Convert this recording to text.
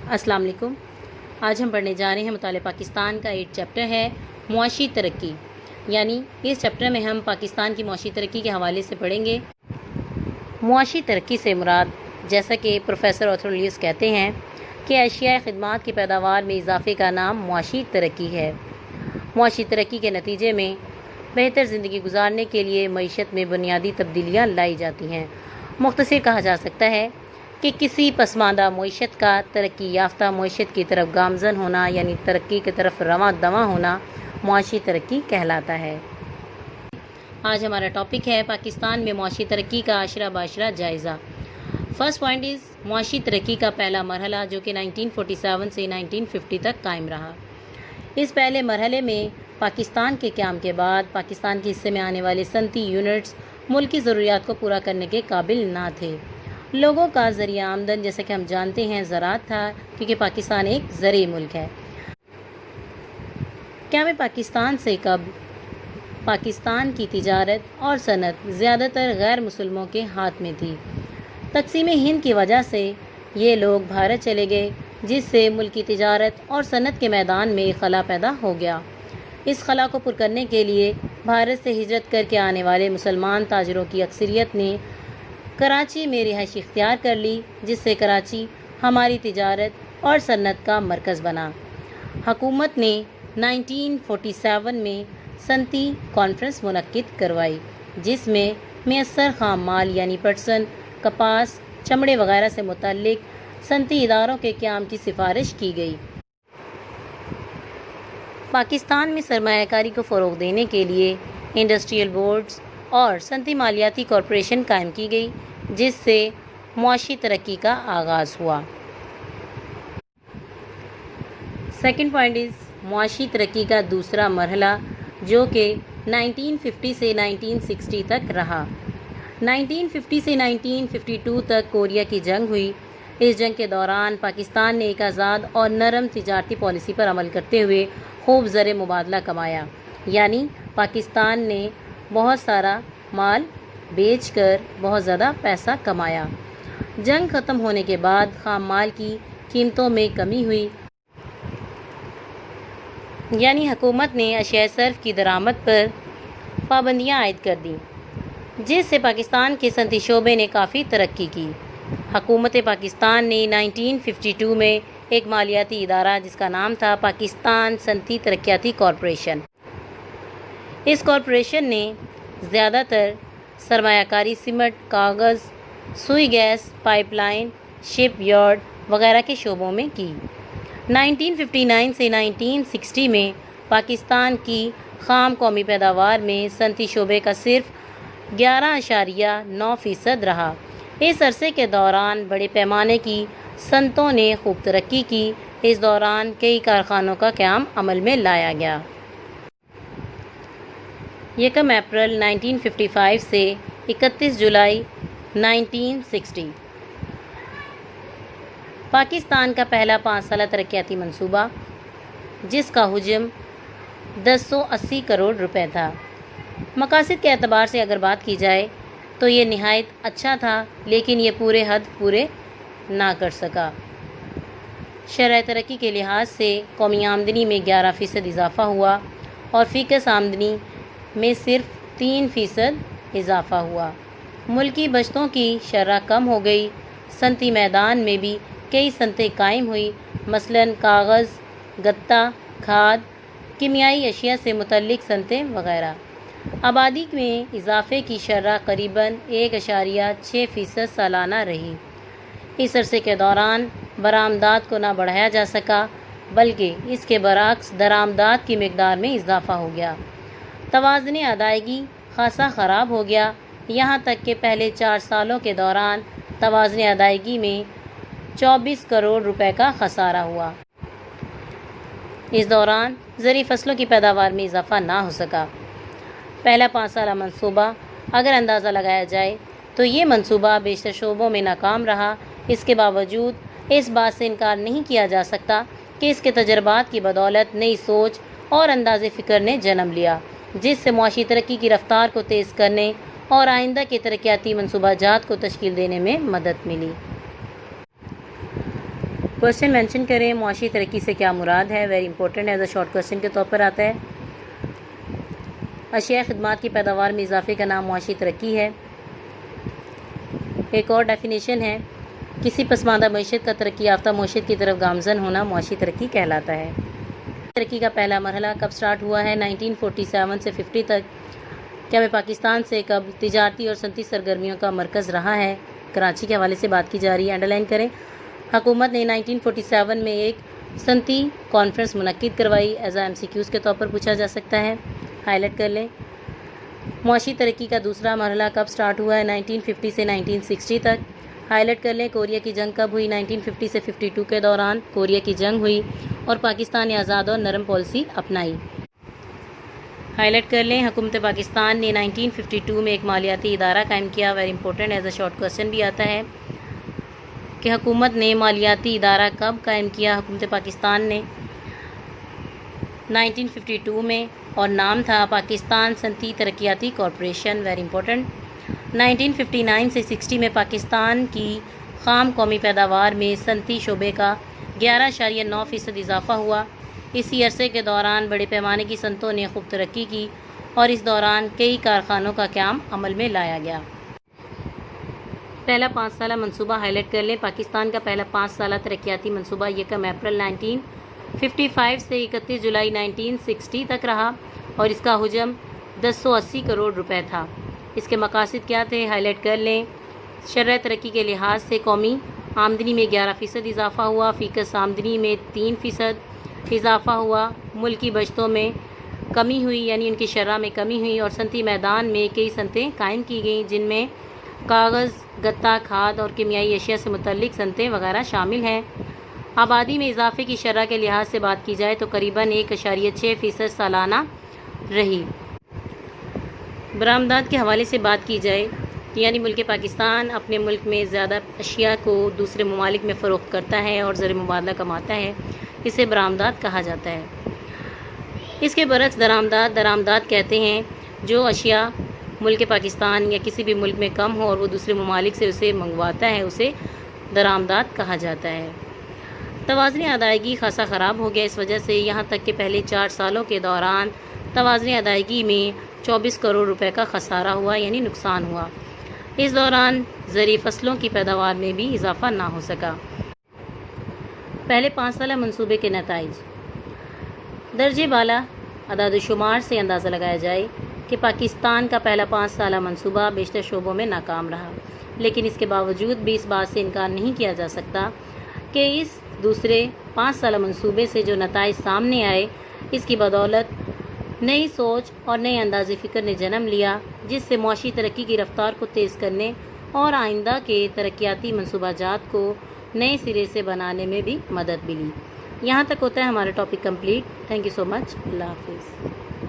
السلام علیکم۔ آج ہم پڑھنے جا رہے ہیں مطالعہ پاکستان کا 8 چیپٹر ہے معاشی ترقی، یعنی اس چیپٹر میں ہم پاکستان کی معاشی ترقی کے حوالے سے پڑھیں گے۔ معاشی ترقی سے مراد، جیسا کہ پروفیسر آتھرولیوس کہتے ہیں کہ اشیاء خدمات کی پیداوار میں اضافے کا نام معاشی ترقی ہے۔ معاشی ترقی کے نتیجے میں بہتر زندگی گزارنے کے لیے معیشت میں بنیادی تبدیلیاں لائی جاتی ہیں۔ مختصر کہا جا سکتا ہے کہ کسی پسماندہ معیشت کا ترقی یافتہ معیشت کی طرف گامزن ہونا، یعنی ترقی کی طرف رواں دواں ہونا، معاشی ترقی کہلاتا ہے۔ آج ہمارا ٹاپک ہے پاکستان میں معاشی ترقی کا عشرہ بعشرہ جائزہ۔ فرسٹ پوائنٹ از معاشی ترقی کا پہلا مرحلہ، جو کہ 1947 سے 1950 تک قائم رہا۔ اس پہلے مرحلے میں پاکستان کے قیام کے بعد پاکستان کے حصے میں آنے والے صنعتی یونٹس ملک کی ضروریات کو پورا کرنے کے قابل نہ تھے۔ لوگوں کا ذریعہ آمدن، جیسا کہ ہم جانتے ہیں، زراعت تھا، کیونکہ پاکستان ایک زرعی ملک ہے۔ قیام پاکستان سے قبل پاکستان کی تجارت اور صنعت زیادہ تر غیر مسلموں کے ہاتھ میں تھی۔ تقسیم ہند کی وجہ سے یہ لوگ بھارت چلے گئے، جس سے ملک کی تجارت اور صنعت کے میدان میں خلا پیدا ہو گیا۔ اس خلا کو پر کرنے کے لیے بھارت سے ہجرت کر کے آنے والے مسلمان تاجروں کی اکثریت نے کراچی میں رہائش اختیار کر لی، جس سے کراچی ہماری تجارت اور صنعت کا مرکز بنا۔ حکومت نے 1947 میں صنعتی کانفرنس منعقد کروائی، جس میں میسر خام مال یعنی پٹسن، کپاس، چمڑے وغیرہ سے متعلق صنعتی اداروں کے قیام کی سفارش کی گئی۔ پاکستان میں سرمایہ کاری کو فروغ دینے کے لیے انڈسٹریل بورڈز اور صنعتی مالیاتی کارپوریشن قائم کی گئی، جس سے معاشی ترقی کا آغاز ہوا۔ سیکنڈ پوائنٹ از معاشی ترقی کا دوسرا مرحلہ، جو کہ 1950 سے 1960 تک رہا۔ 1950 سے 1952 تک کوریا کی جنگ ہوئی۔ اس جنگ کے دوران پاکستان نے ایک آزاد اور نرم تجارتی پالیسی پر عمل کرتے ہوئے خوب زر مبادلہ کمایا، یعنی پاکستان نے بہت سارا مال بیچ کر بہت زیادہ پیسہ کمایا۔ جنگ ختم ہونے کے بعد خام مال کی قیمتوں میں کمی ہوئی، یعنی حکومت نے اشیاء صرف کی درآمد پر پابندیاں عائد کر دیں، جس سے پاکستان کے صنعتی شعبے نے کافی ترقی کی۔ حکومت پاکستان نے 1952 میں ایک مالیاتی ادارہ، جس کا نام تھا پاکستان صنعتی ترقیاتی کارپوریشن۔ اس کارپوریشن نے زیادہ تر سرمایہ کاری سیمنٹ، کاغذ، سوئی گیس پائپ لائن، شپ یارڈ وغیرہ کے شعبوں میں کی۔ 1959 سے 1960 میں پاکستان کی خام قومی پیداوار میں صنعتی شعبے کا صرف 11.9% رہا۔ اس عرصے کے دوران بڑے پیمانے کی صنعتوں نے خوب ترقی کی۔ اس دوران کئی کارخانوں کا قیام عمل میں لایا گیا۔ 1 اپریل 1955 سے 31 جولائی 1960 پاکستان کا پہلا 5 سالہ ترقیاتی منصوبہ، جس کا حجم 1080 کروڑ روپے تھا۔ مقاصد کے اعتبار سے اگر بات کی جائے تو یہ نہایت اچھا تھا، لیکن یہ پورے نہ کر سکا۔ شرح ترقی کے لحاظ سے قومی آمدنی میں 11% اضافہ ہوا اور فی کس آمدنی میں صرف 3% اضافہ ہوا۔ ملکی بچتوں کی شرح کم ہو گئی۔ صنعتی میدان میں بھی کئی صنعتیں قائم ہوئی، مثلاً کاغذ، گتا، کھاد، کیمیائی اشیاء سے متعلق صنعتیں وغیرہ۔ آبادی میں اضافے کی شرح قریباً 1.6% سالانہ رہی۔ اس عرصے کے دوران برآمدات کو نہ بڑھایا جا سکا، بلکہ اس کے برعکس درآمدات کی مقدار میں اضافہ ہو گیا۔ توازن ادائیگی خاصا خراب ہو گیا، یہاں تک کہ پہلے 4 سالوں کے دوران توازن ادائیگی میں 24 کروڑ روپے کا خسارہ ہوا۔ اس دوران زرعی فصلوں کی پیداوار میں اضافہ نہ ہو سکا۔ پہلا 5 سالہ منصوبہ اگر اندازہ لگایا جائے تو یہ منصوبہ بیشتر شعبوں میں ناکام رہا۔ اس کے باوجود اس بات سے انکار نہیں کیا جا سکتا کہ اس کے تجربات کی بدولت نئی سوچ اور انداز فکر نے جنم لیا، جس سے معاشی ترقی کی رفتار کو تیز کرنے اور آئندہ کے ترقیاتی منصوبہ جات کو تشکیل دینے میں مدد ملی۔ کوشچن مینشن کریں معاشی ترقی سے کیا مراد ہے، very important as a short question کے طور پر آتا ہے۔ اشیاء خدمات کی پیداوار میں اضافے کا نام معاشی ترقی ہے۔ ایک اور ڈیفینیشن ہے، کسی پسماندہ معیشت کا ترقی یافتہ معیشت کی طرف گامزن ہونا معاشی ترقی کہلاتا ہے۔ ترقی کا پہلا مرحلہ کب سٹارٹ ہوا ہے؟ 1947 سے 50 تک۔ کیا میں پاکستان سے قبل تجارتی اور صنعتی سرگرمیوں کا مرکز رہا ہے؟ کراچی کے حوالے سے بات کی جا رہی ہے، انڈرلائن کریں۔ حکومت نے 1947 میں ایک صنعتی کانفرنس منعقد کروائی، ایز اے MCQs کے طور پر پوچھا جا سکتا ہے، ہائی لائٹ کر لیں۔ معاشی ترقی کا دوسرا مرحلہ کب سٹارٹ ہوا ہے؟ 1950 سے 1960 تک، ہائی لائٹ کر لیں۔ کوریا کی جنگ کب ہوئی؟ 1950 سے 52 کے دوران کوریا کی جنگ ہوئی اور پاکستان نے آزاد اور نرم پالیسی اپنائی، ہائی لائٹ کر لیں۔ حکومت پاکستان نے 1952 میں ایک مالیاتی ادارہ قائم کیا، very important as a short question بھی آتا ہے کہ حکومت نے مالیاتی ادارہ کب قائم کیا؟ حکومت پاکستان نے 1952 میں، اور نام تھا پاکستان صنعتی ترقیاتی کارپوریشن، ویری امپورٹنٹ۔ 1959 سے 60 میں پاکستان کی خام قومی پیداوار میں صنعتی شعبے کا 11.9% اضافہ ہوا۔ اسی عرصے کے دوران بڑے پیمانے کی صنعتوں نے خوب ترقی کی اور اس دوران کئی کارخانوں کا قیام عمل میں لایا گیا۔ پہلا 5 سالہ منصوبہ ہائی لائٹ کر لیں۔ پاکستان کا پہلا 5 سالہ ترقیاتی منصوبہ 1 اپریل 1955 سے 31 جولائی 1960 تک رہا اور اس کا حجم 280 کروڑ روپے تھا۔ اس کے مقاصد کیا تھے؟ ہائی لائٹ کر لیں۔ شرح ترقی کے لحاظ سے قومی آمدنی میں 11% اضافہ ہوا، فی کس آمدنی میں 3% اضافہ ہوا، ملکی بچتوں میں کمی ہوئی یعنی ان کی شرح میں کمی ہوئی، اور صنعتی میدان میں کئی صنعتیں قائم کی گئیں جن میں کاغذ، گتا، کھاد اور کیمیائی اشیاء سے متعلق صنعتیں وغیرہ شامل ہیں۔ آبادی میں اضافے کی شرح کے لحاظ سے بات کی جائے تو قریباً 1.6% سالانہ رہی۔ برآمدات کے حوالے سے بات کی جائے یعنی ملک پاکستان اپنے ملک میں زیادہ اشیاء کو دوسرے ممالک میں فروخت کرتا ہے اور زر مبادلہ کماتا ہے، اسے برآمدات کہا جاتا ہے۔ اس کے برعکس درآمدات کہتے ہیں جو اشیاء ملک پاکستان یا کسی بھی ملک میں کم ہو اور وہ دوسرے ممالک سے اسے منگواتا ہے، اسے درآمدات کہا جاتا ہے۔ توازن ادائیگی خاصا خراب ہو گیا، اس وجہ سے یہاں تک کہ پہلے 4 سالوں کے دوران توازن ادائیگی میں 24 کروڑ روپے کا خسارہ ہوا یعنی نقصان ہوا۔ اس دوران زرعی فصلوں کی پیداوار میں بھی اضافہ نہ ہو سکا۔ پہلے 5 سالہ منصوبے کے نتائج۔ درجے بالا اعداد و شمار سے اندازہ لگایا جائے کہ پاکستان کا پہلا 5 سالہ منصوبہ بیشتر شعبوں میں ناکام رہا، لیکن اس کے باوجود بھی اس بات سے انکار نہیں کیا جا سکتا کہ اس دوسرے 5 سالہ منصوبے سے جو نتائج سامنے آئے اس کی بدولت نئی سوچ اور نئے انداز فکر نے جنم لیا، جس سے معاشی ترقی کی رفتار کو تیز کرنے اور آئندہ کے ترقیاتی منصوبہ جات کو نئے سرے سے بنانے میں بھی مدد ملی۔ یہاں تک ہوتا ہے ہمارا topic complete. Thank you so much. اللہ حافظ۔